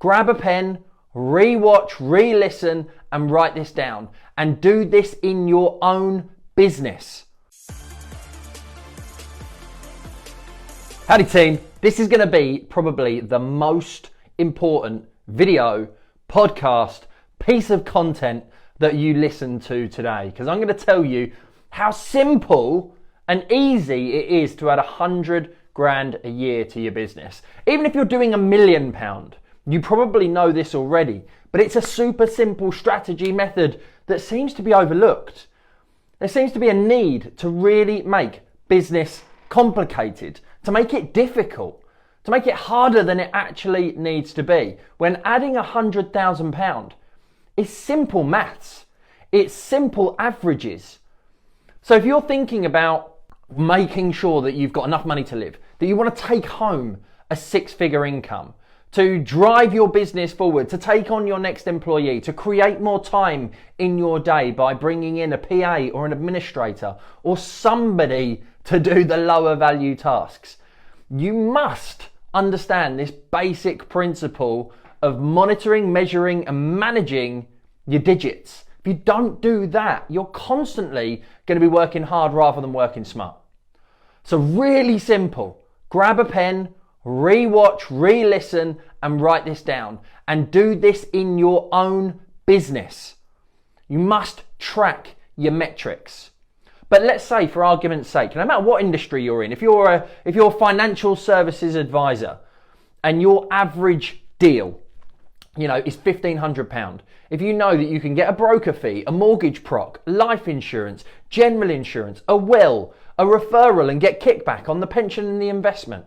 grab a pen, re-watch, re-listen, and write this down. And do this in your own business. Howdy team, this is going to be probably the most important video, podcast, piece of content that you listen to today, because I'm going to tell you how simple and easy it is to add 100 grand a year to your business. Even if you're doing £1 million, you probably know this already, but it's a super simple strategy method that seems to be overlooked. There seems to be a need to really make business complicated, to make it difficult, to make it harder than it actually needs to be. When adding £100,000 is simple maths, it's simple averages. So if you're thinking about making sure that you've got enough money to live, that you want to take home a six-figure income, to drive your business forward, to take on your next employee, to create more time in your day by bringing in a PA or an administrator or somebody to do the lower value tasks, you must understand this basic principle of monitoring, measuring, and managing your digits. If you don't do that, you're constantly going to be working hard rather than working smart. So really simple. Grab a pen, re-watch, re-listen, and write this down. And do this in your own business. You must track your metrics. But let's say, for argument's sake, no matter what industry you're in, if you're a financial services advisor and your average deal, is £1,500. If you know that you can get a broker fee, a mortgage proc, life insurance, general insurance, a will, a referral, and get kickback on the pension and the investment.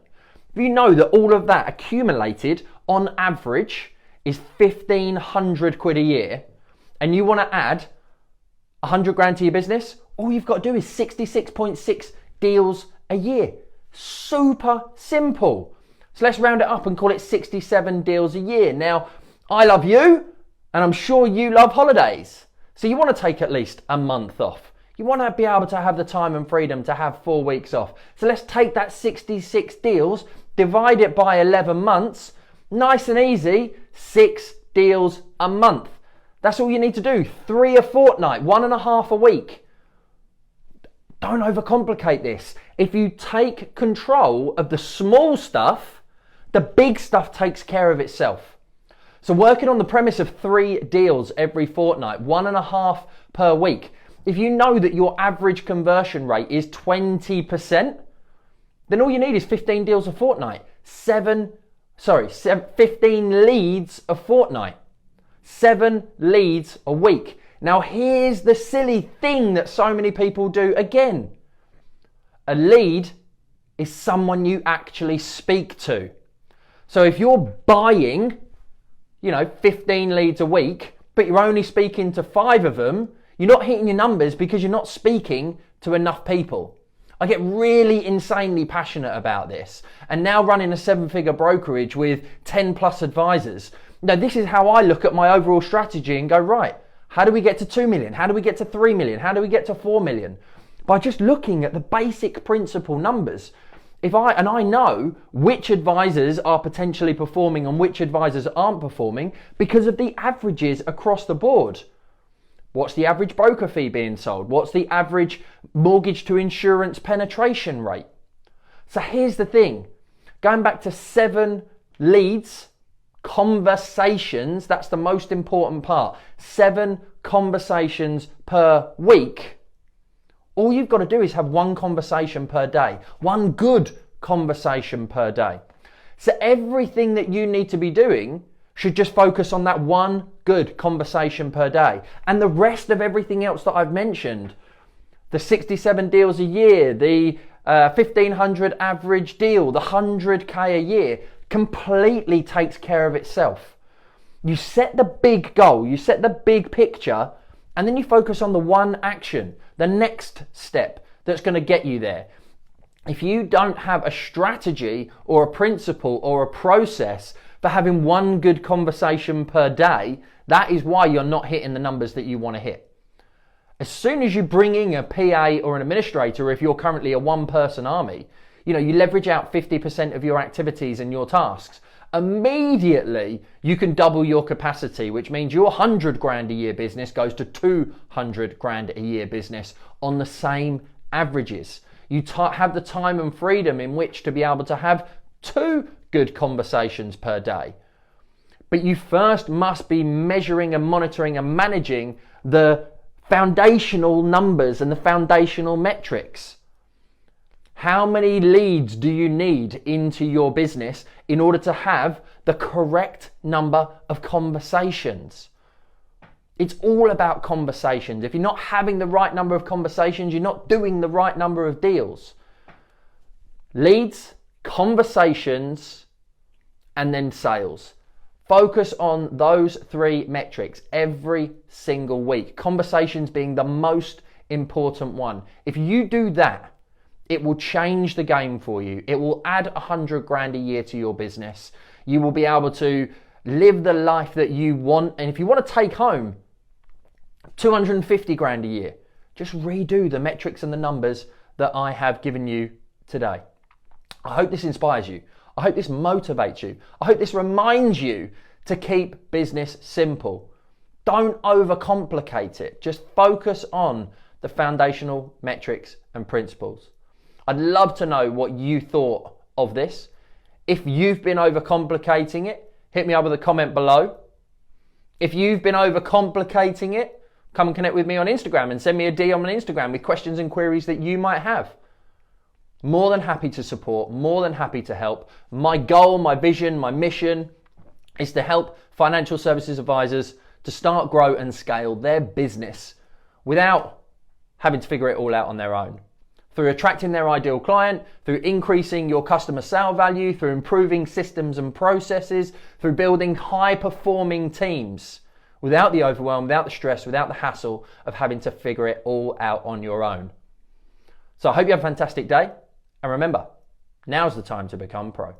If you know that all of that accumulated on average is 1,500 quid a year, and you want to add 100 grand to your business, all you've got to do is 66.6 deals a year. Super simple. So let's round it up and call it 67 deals a year. Now, I love you, and I'm sure you love holidays. So you want to take at least a month off. You want to be able to have the time and freedom to have 4 weeks off. So let's take that 66 deals, divide it by 11 months. Nice and easy, 6 deals a month. That's all you need to do. 3 a fortnight, 1.5 a week. Don't overcomplicate this. If you take control of the small stuff, the big stuff takes care of itself. So working on the premise of 3 deals every fortnight, 1.5 per week. If you know that your average conversion rate is 20%, then all you need is 15 deals a fortnight. 15 leads a fortnight. 7 leads a week. Now here's the silly thing that so many people do again. A lead is someone you actually speak to. So if you're buying, 15 leads a week, but you're only speaking to 5 of them, you're not hitting your numbers because you're not speaking to enough people. I get really insanely passionate about this. And now running a 7-figure brokerage with 10 plus advisors, this is how I look at my overall strategy and go, right, how do we get to 2 million? How do we get to 3 million? How do we get to 4 million? By just looking at the basic principle numbers. I know which advisors are potentially performing and which advisors aren't performing because of the averages across the board. What's the average broker fee being sold? What's the average mortgage to insurance penetration rate? So here's the thing. Going back to 7 leads, conversations, that's the most important part. 7 conversations per week. All you've got to do is have 1 conversation per day. 1 good conversation per day. So everything that you need to be doing should just focus on that 1 good conversation per day. And the rest of everything else that I've mentioned, the 67 deals a year, the 1,500 average deal, the 100K a year, completely takes care of itself. You set the big goal, you set the big picture, and then you focus on the 1 action, the next step that's going to get you there. If you don't have a strategy or a principle or a process for having 1 good conversation per day, that is why you're not hitting the numbers that you want to hit. As soon as you bring in a PA or an administrator, if you're currently a 1-person army, you leverage out 50% of your activities and your tasks, immediately you can double your capacity, which means your 100 grand a year business goes to 200 grand a year business on the same averages. You have the time and freedom in which to be able to have 2 good conversations per day. But you first must be measuring and monitoring and managing the foundational numbers and the foundational metrics. How many leads do you need into your business in order to have the correct number of conversations? It's all about conversations. If you're not having the right number of conversations, you're not doing the right number of deals. Leads, conversations, and then sales. Focus on those 3 metrics every single week. Conversations being the most important one. If you do that, it will change the game for you. It will add 100 grand a year to your business. You will be able to live the life that you want. And if you want to take home 250 grand a year, just redo the metrics and the numbers that I have given you today. I hope this inspires you. I hope this motivates you. I hope this reminds you to keep business simple. Don't overcomplicate it. Just focus on the foundational metrics and principles. I'd love to know what you thought of this. If you've been overcomplicating it, hit me up with a comment below. If you've been overcomplicating it, come and connect with me on Instagram and send me a DM on Instagram with questions and queries that you might have. More than happy to support, more than happy to help. My goal, my vision, my mission is to help financial services advisors to start, grow and scale their business without having to figure it all out on their own. Through attracting their ideal client, through increasing your customer sale value, through improving systems and processes, through building high performing teams without the overwhelm, without the stress, without the hassle of having to figure it all out on your own. So I hope you have a fantastic day. And remember, now's the time to become pro.